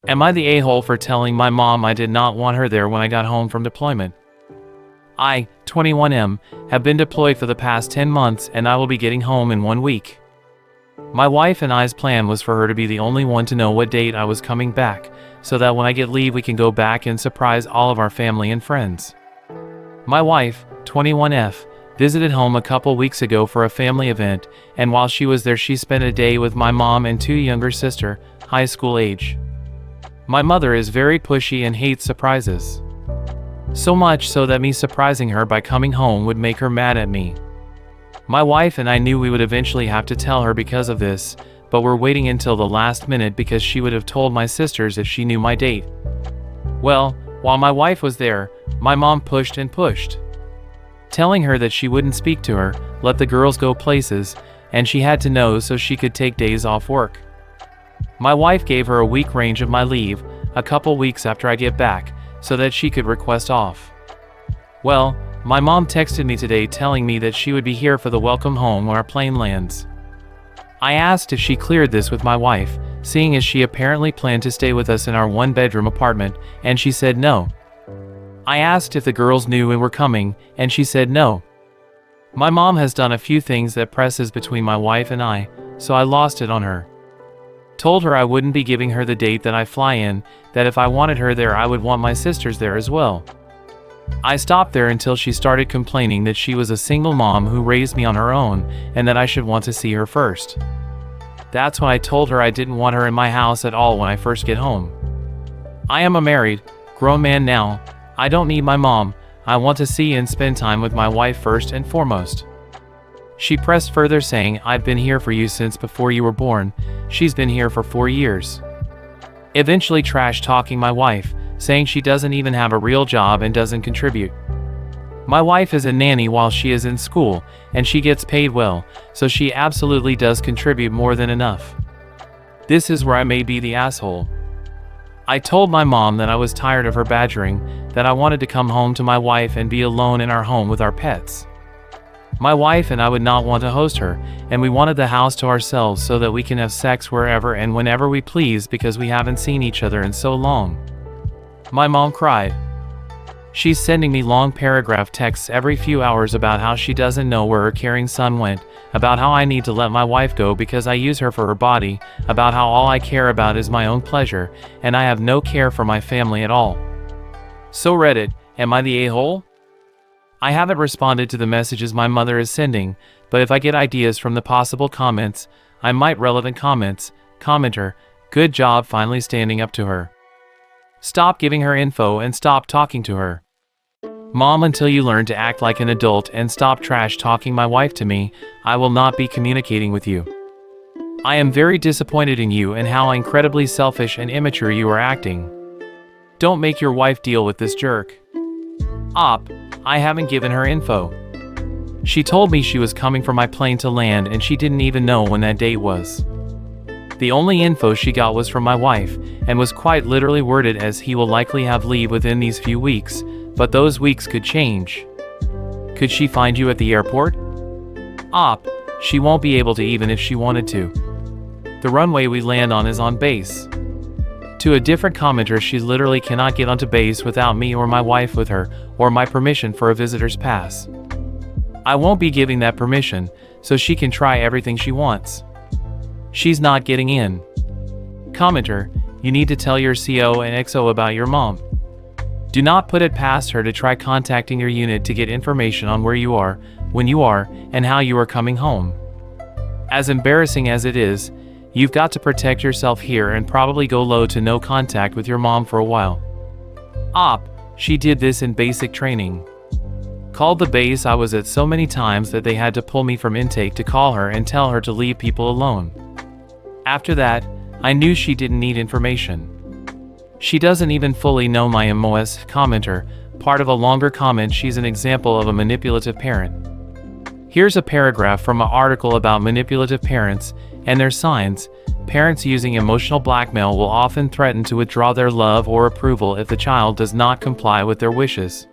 Am I the a-hole for telling my mom I did not want her there when I got home from deployment? I, 21M, have been deployed for the past 10 months and I will be getting home in 1 week. My wife and I's plan was for her to be the only one to know what date I was coming back, so that when I get leave we can go back and surprise all of our family and friends. My wife, 21F, visited home a couple weeks ago for a family event, and while she was there she spent a day with my mom and 2 younger sister, high school age. My mother is very pushy and hates surprises. So much so that me surprising her by coming home would make her mad at me. My wife and I knew we would eventually have to tell her because of this, but we're waiting until the last minute because she would have told my sisters if she knew my date. Well, while my wife was there, my mom pushed and pushed, telling her that she wouldn't speak to her, let the girls go places, and she had to know so she could take days off work. My wife gave her a week range of my leave, a couple weeks after I get back, so that she could request off. Well, my mom texted me today telling me that she would be here for the welcome home when our plane lands. I asked if she cleared this with my wife, seeing as she apparently planned to stay with us in our 1-bedroom apartment, and she said no. I asked if the girls knew we were coming, and she said no. My mom has done a few things that presses between my wife and I, so I lost it on her. Told her I wouldn't be giving her the date that I fly in, that if I wanted her there I would want my sisters there as well. I stopped there until she started complaining that she was a single mom who raised me on her own, and that I should want to see her first. That's when I told her I didn't want her in my house at all when I first get home. I am a married, grown man now. I don't need my mom. I want to see and spend time with my wife first and foremost. She pressed further saying, I've been here for you since before you were born. She's been here for 4 years. Eventually trash talking my wife, saying she doesn't even have a real job and doesn't contribute. My wife is a nanny while she is in school, and she gets paid well, so she absolutely does contribute more than enough. This is where I may be the asshole. I told my mom that I was tired of her badgering, that I wanted to come home to my wife and be alone in our home with our pets. My wife and I would not want to host her, and we wanted the house to ourselves so that we can have sex wherever and whenever we please because we haven't seen each other in so long. My mom cried. She's sending me long paragraph texts every few hours about how she doesn't know where her caring son went, about how I need to let my wife go because I use her for her body, about how all I care about is my own pleasure, and I have no care for my family at all. So Reddit, am I the a-hole? I haven't responded to the messages my mother is sending, but if I get ideas from the possible comments, I might relevant comments, commenter, good job finally standing up to her. Stop giving her info and stop talking to her. Mom, until you learn to act like an adult and stop trash talking my wife to me, I will not be communicating with you. I am very disappointed in you and how incredibly selfish and immature you are acting. Don't make your wife deal with this jerk. Op, I haven't given her info. She told me she was coming for my plane to land and she didn't even know when that date was. The only info she got was from my wife, and was quite literally worded as he will likely have leave within these few weeks, but those weeks could change. Could she find you at the airport? Op, she won't be able to even if she wanted to. The runway we land on is on base. To a different commenter, she literally cannot get onto base without me or my wife with her, or my permission for a visitor's pass. I won't be giving that permission, so she can try everything she wants. She's not getting in. Commenter, you need to tell your CO and XO about your mom. Do not put it past her to try contacting your unit to get information on where you are, when you are, and how you are coming home. As embarrassing as it is, you've got to protect yourself here and probably go low to no contact with your mom for a while. Op, she did this in basic training. Called the base I was at so many times that they had to pull me from intake to call her and tell her to leave people alone. After that, I knew she didn't need information. She doesn't even fully know my MOS commenter, part of a longer comment. She's an example of a manipulative parent. Here's a paragraph from an article about manipulative parents and their signs. Parents using emotional blackmail will often threaten to withdraw their love or approval if the child does not comply with their wishes.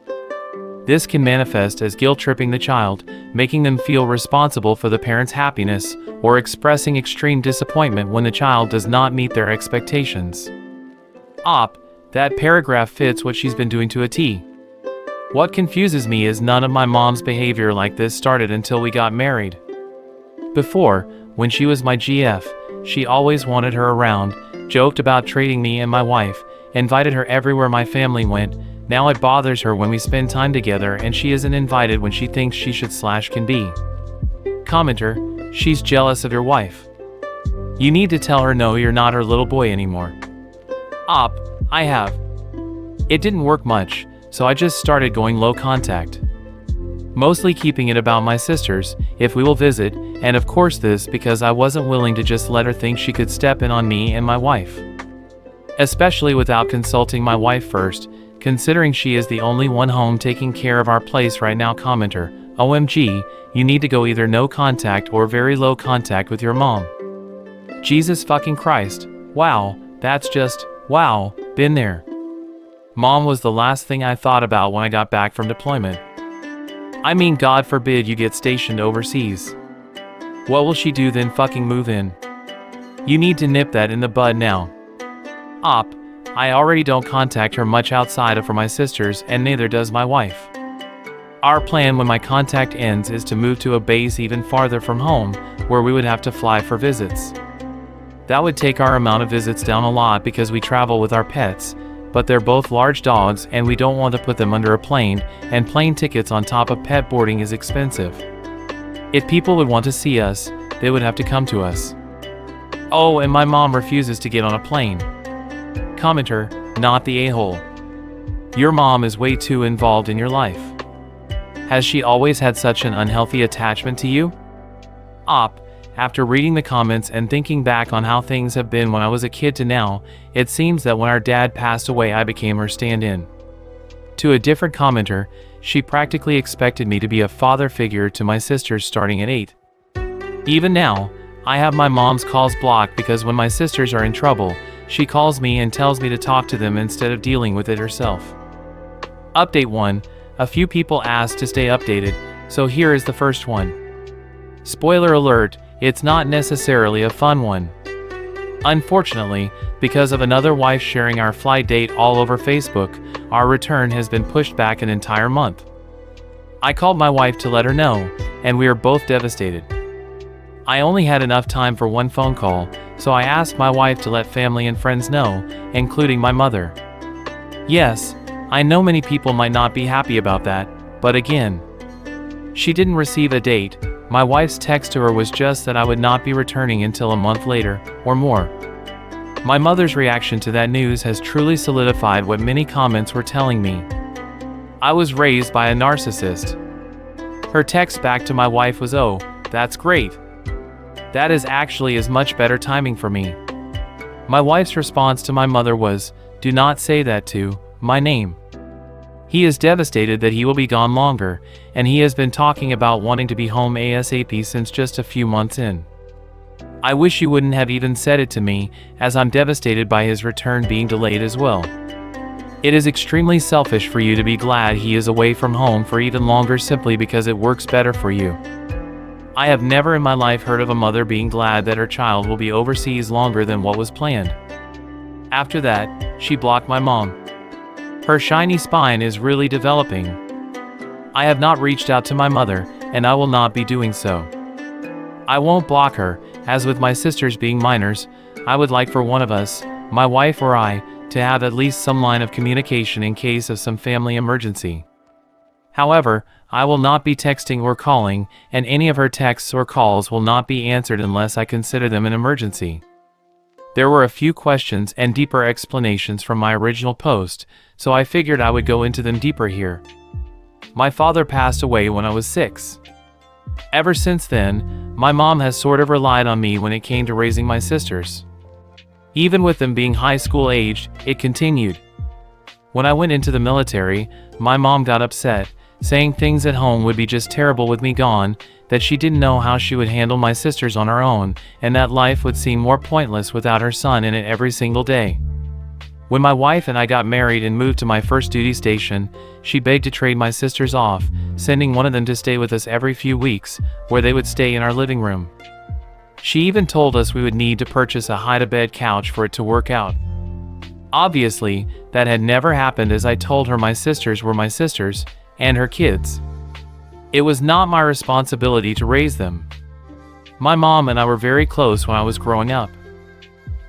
This can manifest as guilt-tripping the child, making them feel responsible for the parent's happiness, or expressing extreme disappointment when the child does not meet their expectations. That paragraph fits what she's been doing to a T. What confuses me is none of my mom's behavior like this started until we got married. Before, when she was my GF, she always wanted her around, joked about trading me and my wife, invited her everywhere my family went. Now it bothers her when we spend time together and she isn't invited when she thinks she should/can be. Commenter, she's jealous of your wife. You need to tell her no, you're not her little boy anymore. I have. It didn't work much, so I just started going low contact. Mostly keeping it about my sisters, if we will visit, and of course this because I wasn't willing to just let her think she could step in on me and my wife. Especially without consulting my wife first, considering she is the only one home taking care of our place right now. Commenter, OMG, you need to go either no contact or very low contact with your mom. Jesus fucking Christ, wow, that's just, wow, been there. Mom was the last thing I thought about when I got back from deployment. I mean, God forbid you get stationed overseas. What will she do then? Fucking move in? You need to nip that in the bud now. I already don't contact her much outside of for my sisters, and neither does my wife. Our plan when my contact ends is to move to a base even farther from home, where we would have to fly for visits. That would take our amount of visits down a lot because we travel with our pets, but they're both large dogs and we don't want to put them under a plane, and plane tickets on top of pet boarding is expensive. If people would want to see us, they would have to come to us. Oh, and my mom refuses to get on a plane. Commenter, not the a-hole. Your mom is way too involved in your life. Has she always had such an unhealthy attachment to you? After reading the comments and thinking back on how things have been when I was a kid to now, it seems that when our dad passed away I became her stand-in. To a different commenter, she practically expected me to be a father figure to my sisters starting at 8. Even now, I have my mom's calls blocked because when my sisters are in trouble, she calls me and tells me to talk to them instead of dealing with it herself. Update 1. A few people asked to stay updated, so here is the first one. Spoiler alert, it's not necessarily a fun one. Unfortunately, because of another wife sharing our flight date all over Facebook, our return has been pushed back an entire month. I called my wife to let her know, and we are both devastated. I only had enough time for one phone call, so I asked my wife to let family and friends know, including my mother. Yes, I know many people might not be happy about that, but again, she didn't receive a date. My wife's text to her was just that I would not be returning until a month later, or more. My mother's reaction to that news has truly solidified what many comments were telling me. I was raised by a narcissist. Her text back to my wife was, "Oh, that's great. That is much better timing for me." My wife's response to my mother was, "Do not say that to my name. He is devastated that he will be gone longer, and he has been talking about wanting to be home ASAP since just a few months in. I wish you wouldn't have even said it to me, as I'm devastated by his return being delayed as well. It is extremely selfish for you to be glad he is away from home for even longer simply because it works better for you. I have never in my life heard of a mother being glad that her child will be overseas longer than what was planned." After that, she blocked my mom. Her shiny spine is really developing. I have not reached out to my mother, and I will not be doing so. I won't block her, as with my sisters being minors, I would like for one of us, my wife or I, to have at least some line of communication in case of some family emergency. However, I will not be texting or calling, and any of her texts or calls will not be answered unless I consider them an emergency. There were a few questions and deeper explanations from my original post, so I figured I would go into them deeper here. My father passed away when I was 6. Ever since then, my mom has sort of relied on me when it came to raising my sisters. Even with them being high school aged, it continued. When I went into the military, my mom got upset, saying things at home would be just terrible with me gone, that she didn't know how she would handle my sisters on her own, and that life would seem more pointless without her son in it every single day. When my wife and I got married and moved to my first duty station, she begged to trade my sisters off, sending one of them to stay with us every few weeks, where they would stay in our living room. She even told us we would need to purchase a hide-a-bed couch for it to work out. Obviously, that had never happened as I told her my sisters were my sisters, and her kids. It was not my responsibility to raise them. My mom and I were very close when I was growing up.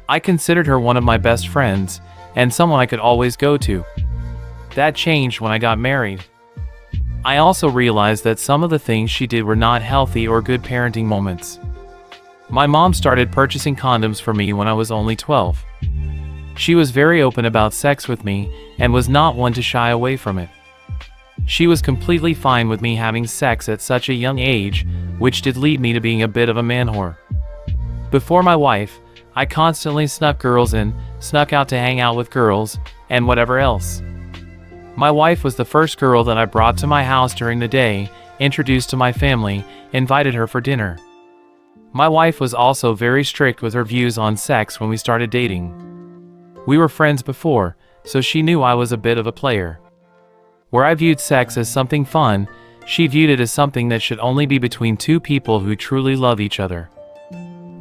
I considered her one of my best friends, and someone I could always go to. That changed when I got married. I also realized that some of the things she did were not healthy or good parenting moments. My mom started purchasing condoms for me when I was only 12. She was very open about sex with me and was not one to shy away from it. She was completely fine with me having sex at such a young age, which did lead me to being a bit of a man whore. Before my wife, I constantly snuck girls in, snuck out to hang out with girls, and whatever else. My wife was the first girl that I brought to my house during the day, introduced to my family, invited her for dinner. My wife was also very strict with her views on sex when we started dating. We were friends before, so she knew I was a bit of a player. Where I viewed sex as something fun, she viewed it as something that should only be between two people who truly love each other.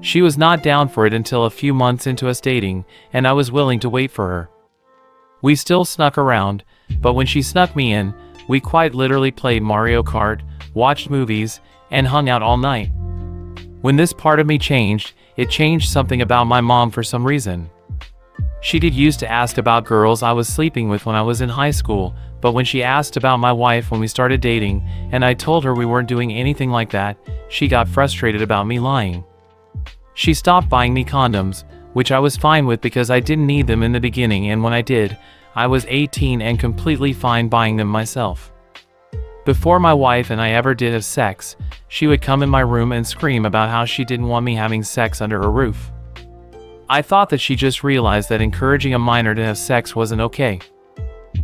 She was not down for it until a few months into us dating, and I was willing to wait for her. We still snuck around, but when she snuck me in, we quite literally played Mario Kart, watched movies, and hung out all night. When this part of me changed, it changed something about my mom for some reason. She did used to ask about girls I was sleeping with when I was in high school, but when she asked about my wife when we started dating, and I told her we weren't doing anything like that, she got frustrated about me lying. She stopped buying me condoms, which I was fine with because I didn't need them in the beginning, and when I did, I was 18 and completely fine buying them myself. Before my wife and I ever did have sex, she would come in my room and scream about how she didn't want me having sex under her roof. I thought that she just realized that encouraging a minor to have sex wasn't okay.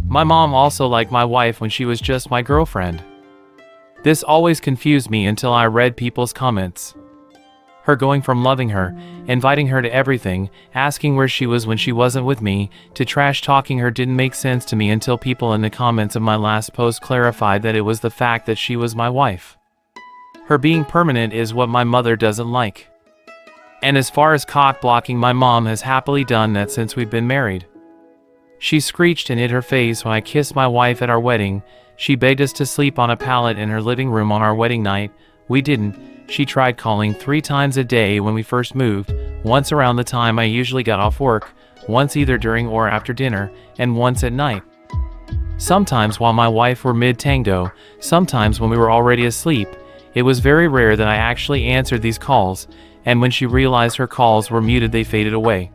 My mom also liked my wife when she was just my girlfriend. This always confused me until I read people's comments. Her going from loving her, inviting her to everything, asking where she was when she wasn't with me, to trash talking her didn't make sense to me until people in the comments of my last post clarified that it was the fact that she was my wife. Her being permanent is what my mother doesn't like. And as far as cock blocking, my mom has happily done that since we've been married. She screeched and hid her face when I kissed my wife at our wedding. She begged us to sleep on a pallet in her living room on our wedding night. We didn't. She tried calling 3 times a day when we first moved, once around the time I usually got off work, once either during or after dinner, and once at night. Sometimes while my wife were mid-tango, sometimes when we were already asleep. It was very rare that I actually answered these calls, and when she realized her calls were muted, they faded away.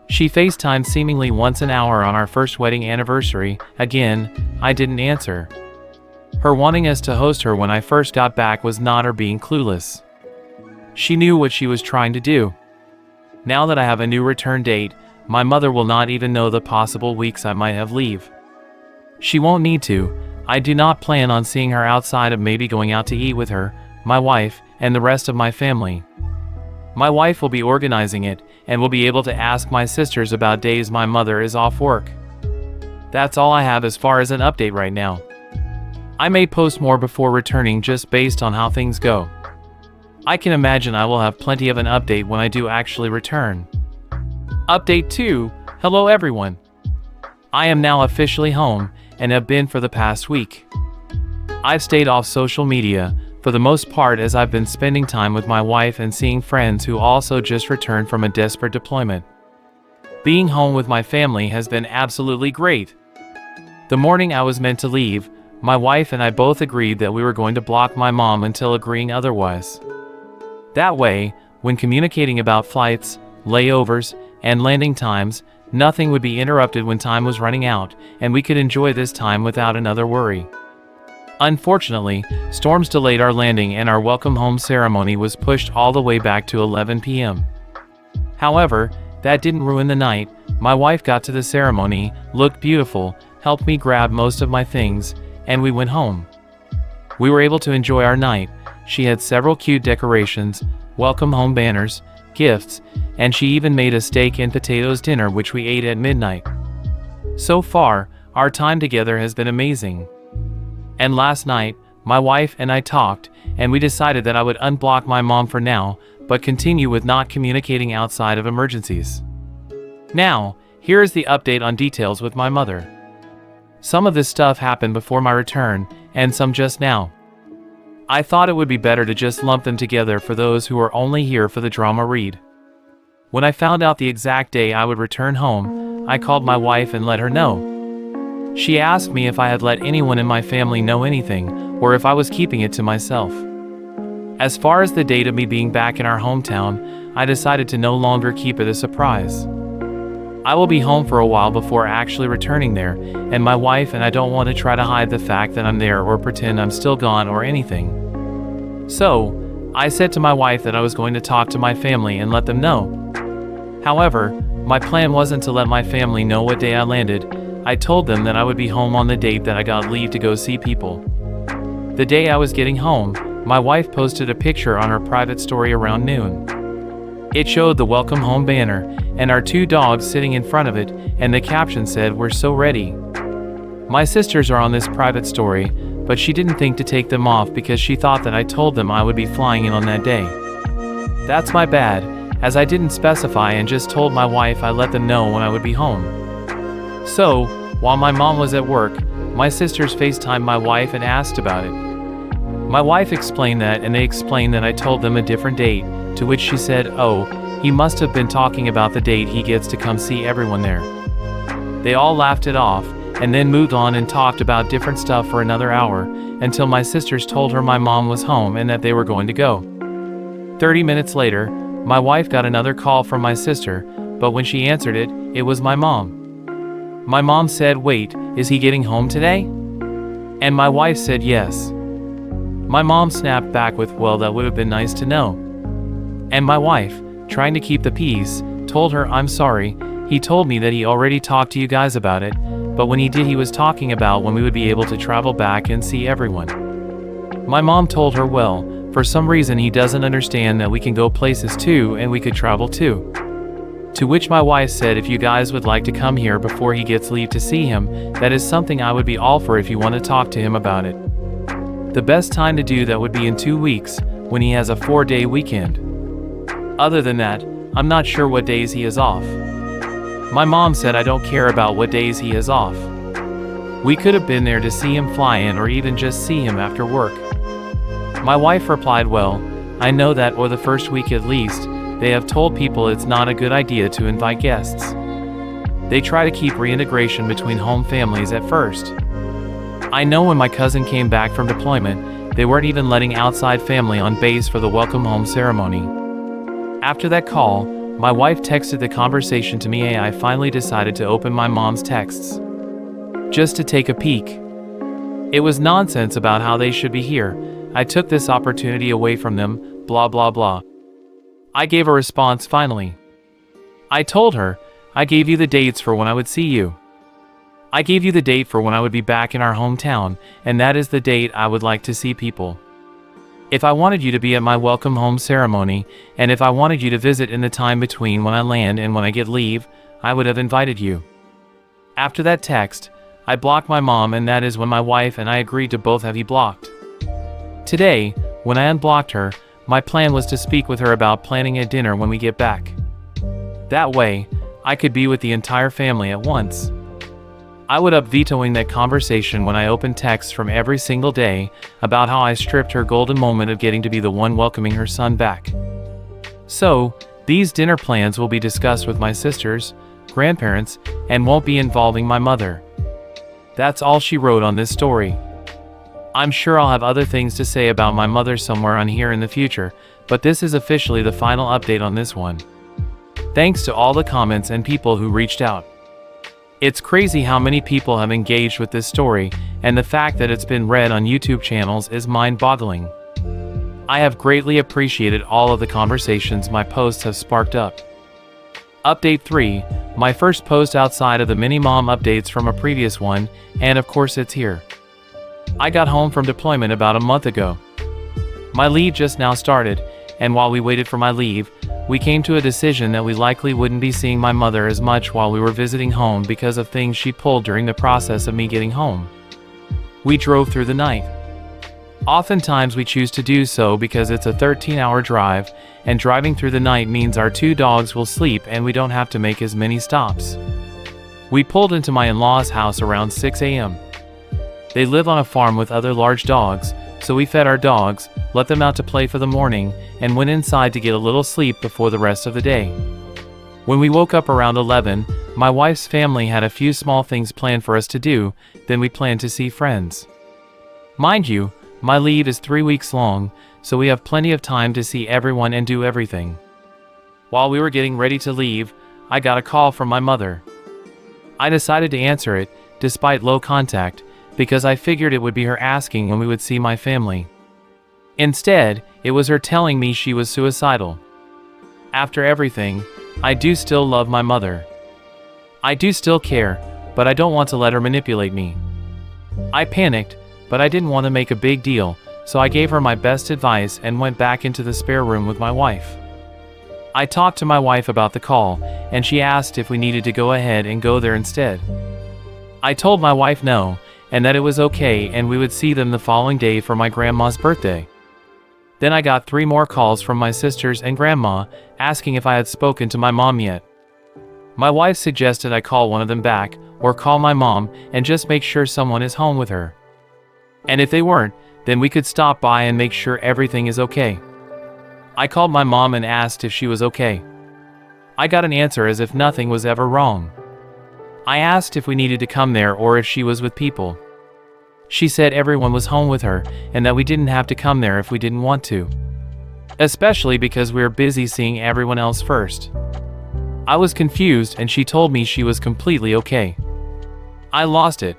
She FaceTimed seemingly once an hour on our first wedding anniversary. Again, I didn't answer. Her wanting us to host her when I first got back was not her being clueless. She knew what she was trying to do. Now that I have a new return date, my mother will not even know the possible weeks I might have leave. She won't need to. I do not plan on seeing her outside of maybe going out to eat with her, my wife, and the rest of my family. My wife will be organizing it, and will be able to ask my sisters about days my mother is off work. That's all I have as far as an update right now. I may post more before returning just based on how things go. I can imagine I will have plenty of an update when I do actually return. Update 2. Hello everyone. I am now officially home, and have been for the past week. I've stayed off social media, for the most part, as I've been spending time with my wife and seeing friends who also just returned from a desperate deployment. Being home with my family has been absolutely great. The morning I was meant to leave, my wife and I both agreed that we were going to block my mom until agreeing otherwise. That way, when communicating about flights, layovers, and landing times, nothing would be interrupted when time was running out, and we could enjoy this time without another worry. Unfortunately, storms delayed our landing and our welcome home ceremony was pushed all the way back to 11 p.m. However, that didn't ruin the night. My wife got to the ceremony, looked beautiful, helped me grab most of my things, and we went home. We were able to enjoy our night. She had several cute decorations, welcome home banners, gifts, and she even made a steak and potatoes dinner which we ate at midnight. So far, our time together has been amazing. And last night, my wife and I talked, and we decided that I would unblock my mom for now, but continue with not communicating outside of emergencies. Now, Here is the update on details with my mother. Some of this stuff happened before my return, and some just now. I thought it would be better to just lump them together for those who are only here for the drama read. When I found out the exact day I would return home, I called my wife and let her know. She asked me if I had let anyone in my family know anything, or if I was keeping it to myself. As far as the date of me being back in our hometown, I decided to no longer keep it a surprise. I will be home for a while before actually returning there, and my wife and I don't want to try to hide the fact that I'm there or pretend I'm still gone or anything. So, I said to my wife that I was going to talk to my family and let them know. However, my plan wasn't to let my family know what day I landed. I told them that I would be home on the date that I got leave to go see people. The day I was getting home, my wife posted a picture on her private story around noon. It showed the welcome home banner, and our 2 dogs sitting in front of it, and the caption said, "We're so ready." My sisters are on this private story, but she didn't think to take them off because she thought that I told them I would be flying in on that day. That's my bad, as I didn't specify and just told my wife I let them know when I would be home. So, while my mom was at work, my sisters FaceTimed my wife and asked about it. My wife explained that, and they explained that I told them a different date, to which she said, "Oh, he must have been talking about the date he gets to come see everyone there." They all laughed it off, and then moved on and talked about different stuff for another hour, until my sisters told her my mom was home and that they were going to go. 30 minutes later, my wife got another call from my sister, but when she answered it, it was my mom. My mom said, "Wait, is he getting home today?" And my wife said yes. My mom snapped back with, "Well, that would have been nice to know." And my wife, trying to keep the peace, told her, "I'm sorry, he told me that he already talked to you guys about it, but when he did he was talking about when we would be able to travel back and see everyone." My mom told her, "Well, for some reason he doesn't understand that we can go places too and we could travel too." To which my wife said, "If you guys would like to come here before he gets leave to see him, that is something I would be all for if you want to talk to him about it. The best time to do that would be in 2 weeks, when he has a 4-day weekend. Other than that, I'm not sure what days he is off." My mom said I don't care about what days he is off. We could have been there to see him fly in or even just see him after work. My wife replied, "Well, I know that, or the first week at least, they have told people it's not a good idea to invite guests. They try to keep reintegration between home families at first. I know when my cousin came back from deployment, they weren't even letting outside family on base for the welcome home ceremony." After that call, my wife texted the conversation to me. I finally decided to open my mom's texts, just to take a peek. It was nonsense about how they should be here. I took this opportunity away from them, blah blah blah. I gave a response finally. I told her, "I gave you the dates for when I would see you. I gave you the date for when I would be back in our hometown, and that is the date I would like to see people. If I wanted you to be at my welcome home ceremony, and if I wanted you to visit in the time between when I land and when I get leave, I would have invited you." After that text, I blocked my mom, and that is when my wife and I agreed to both have you blocked. Today, when I unblocked her, my plan was to speak with her about planning a dinner when we get back. That way, I could be with the entire family at once. I would up vetoing that conversation when I opened texts from every single day about how I stripped her golden moment of getting to be the one welcoming her son back. So, these dinner plans will be discussed with my sisters, grandparents, and won't be involving my mother. That's all she wrote on this story. I'm sure I'll have other things to say about my mother somewhere on here in the future, but this is officially the final update on this one. Thanks to all the comments and people who reached out. It's crazy how many people have engaged with this story, and the fact that it's been read on YouTube channels is mind-boggling. I have greatly appreciated all of the conversations my posts have sparked up. Update 3, my first post outside of the mini-mom updates from a previous one, and of course it's here. I got home from deployment about a month ago. My leave just now started, and while we waited for my leave, we came to a decision that we likely wouldn't be seeing my mother as much while we were visiting home because of things she pulled during the process of me getting home. We drove through the night. Oftentimes we choose to do so because it's a 13-hour drive, and driving through the night means our 2 dogs will sleep and we don't have to make as many stops. We pulled into my in-laws' house around 6 a.m. They live on a farm with other large dogs, so we fed our dogs, let them out to play for the morning, and went inside to get a little sleep before the rest of the day. When we woke up around 11, my wife's family had a few small things planned for us to do, then we planned to see friends. Mind you, my leave is 3 weeks long, so we have plenty of time to see everyone and do everything. While we were getting ready to leave, I got a call from my mother. I decided to answer it, despite low contact, because I figured it would be her asking when we would see my family. Instead, it was her telling me she was suicidal. After everything, I do still love my mother. I do still care, but I don't want to let her manipulate me. I panicked, but I didn't want to make a big deal, so I gave her my best advice and went back into the spare room with my wife. I talked to my wife about the call, and she asked if we needed to go ahead and go there instead. I told my wife no, and that it was okay and we would see them the following day for my grandma's birthday. Then I got 3 more calls from my sisters and grandma, asking if I had spoken to my mom yet. My wife suggested I call one of them back, or call my mom, and just make sure someone is home with her. And if they weren't, then we could stop by and make sure everything is okay. I called my mom and asked if she was okay. I got an answer as if nothing was ever wrong. I asked if we needed to come there or if she was with people. She said everyone was home with her, and that we didn't have to come there if we didn't want to. Especially because we were busy seeing everyone else first. I was confused and she told me she was completely okay. I lost it.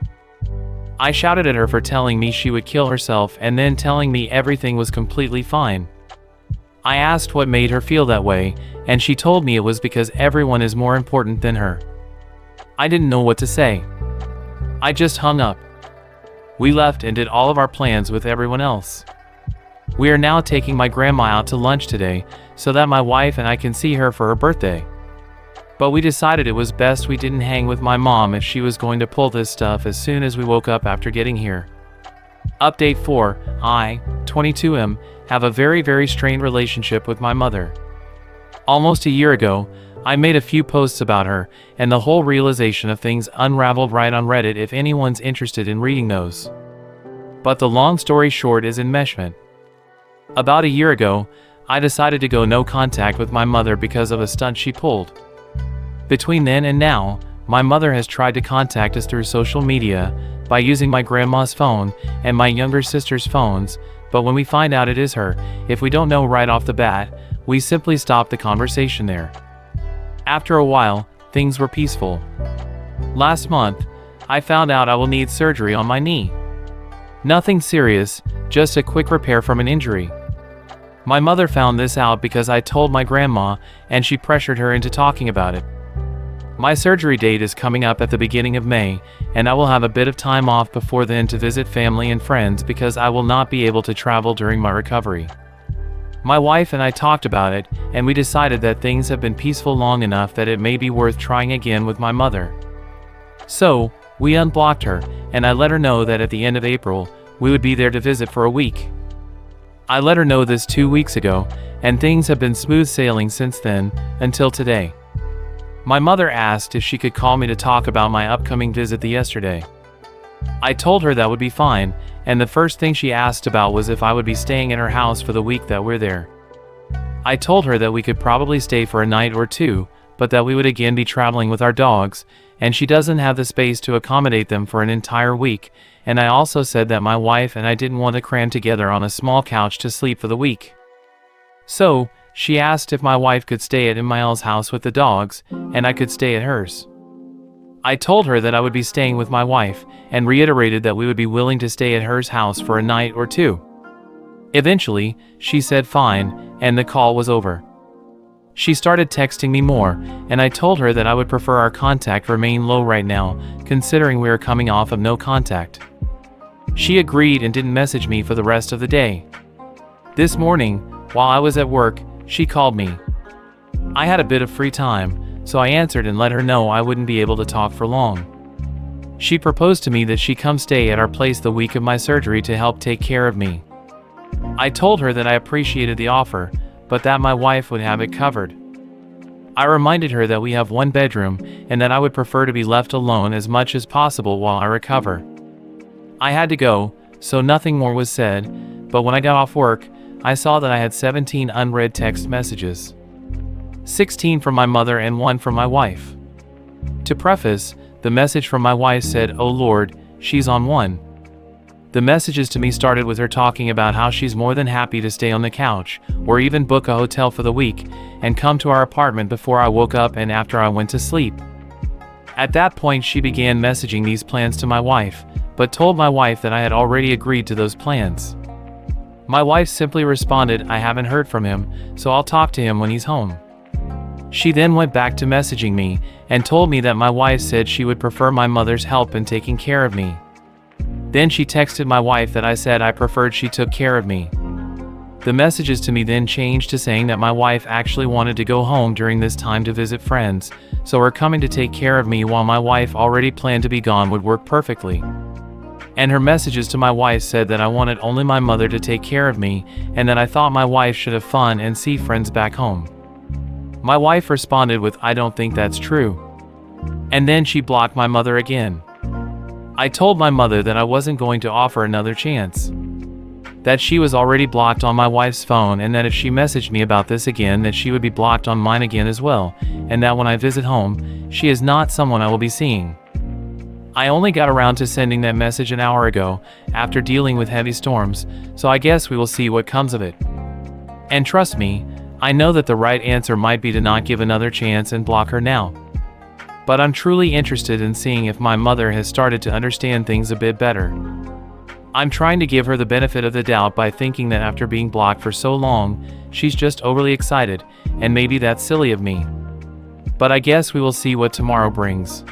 I shouted at her for telling me she would kill herself and then telling me everything was completely fine. I asked what made her feel that way, and she told me it was because everyone is more important than her. I didn't know what to say. I just hung up. We left and did all of our plans with everyone else. We are now taking my grandma out to lunch today, so that my wife and I can see her for her birthday. But we decided it was best we didn't hang with my mom if she was going to pull this stuff as soon as we woke up after getting here. Update 4. I, 22M, have a very strained relationship with my mother. Almost a year ago, I made a few posts about her, and the whole realization of things unraveled right on Reddit if anyone's interested in reading those. But the long story short is enmeshment. About a year ago, I decided to go no contact with my mother because of a stunt she pulled. Between then and now, my mother has tried to contact us through social media, by using my grandma's phone and my younger sister's phones, but when we find out it is her, if we don't know right off the bat, we simply stop the conversation there. After a while, things were peaceful. Last month, I found out I will need surgery on my knee. Nothing serious, just a quick repair from an injury. My mother found this out because I told my grandma, and she pressured her into talking about it. My surgery date is coming up at the beginning of May, and I will have a bit of time off before then to visit family and friends because I will not be able to travel during my recovery. My wife and I talked about it, and we decided that things have been peaceful long enough that it may be worth trying again with my mother. So, we unblocked her, and I let her know that at the end of April, we would be there to visit for a week. I let her know this 2 weeks ago, and things have been smooth sailing since then, until today. My mother asked if she could call me to talk about my upcoming visit yesterday. I told her that would be fine, and the first thing she asked about was if I would be staying at her house for the week that we're there. I told her that we could probably stay for a night or 2, but that we would again be traveling with our dogs, and she doesn't have the space to accommodate them for an entire week, and I also said that my wife and I didn't want to cram together on a small couch to sleep for the week. So, she asked if my wife could stay at Emmael's house with the dogs, and I could stay at hers. I told her that I would be staying with my wife, and reiterated that we would be willing to stay at hers house for a night or 2. Eventually, she said fine, and the call was over. She started texting me more, and I told her that I would prefer our contact remain low right now, considering we are coming off of no contact. She agreed and didn't message me for the rest of the day. This morning, while I was at work, she called me. I had a bit of free time, so I answered and let her know I wouldn't be able to talk for long. She proposed to me that she come stay at our place the week of my surgery to help take care of me. I told her that I appreciated the offer, but that my wife would have it covered. I reminded her that we have one bedroom and that I would prefer to be left alone as much as possible while I recover. I had to go, so nothing more was said, but when I got off work, I saw that I had 17 unread text messages. 16 from my mother and 1 from my wife. To preface, the message from my wife said, "Oh Lord, she's on one." The messages to me started with her talking about how she's more than happy to stay on the couch, or even book a hotel for the week, and come to our apartment before I woke up and after I went to sleep. At that point she began messaging these plans to my wife, but told my wife that I had already agreed to those plans. My wife simply responded, "I haven't heard from him, so I'll talk to him when he's home." She then went back to messaging me, and told me that my wife said she would prefer my mother's help in taking care of me. Then she texted my wife that I said I preferred she took care of me. The messages to me then changed to saying that my wife actually wanted to go home during this time to visit friends, so her coming to take care of me while my wife already planned to be gone would work perfectly. And her messages to my wife said that I wanted only my mother to take care of me, and that I thought my wife should have fun and see friends back home. My wife responded with, "I don't think that's true." And then she blocked my mother again. I told my mother that I wasn't going to offer another chance. That she was already blocked on my wife's phone, and that if she messaged me about this again that she would be blocked on mine again as well, and that when I visit home, she is not someone I will be seeing. I only got around to sending that message an hour ago, after dealing with heavy storms, so I guess we will see what comes of it. And trust me, I know that the right answer might be to not give another chance and block her now. But I'm truly interested in seeing if my mother has started to understand things a bit better. I'm trying to give her the benefit of the doubt by thinking that after being blocked for so long, she's just overly excited, and maybe that's silly of me. But I guess we will see what tomorrow brings.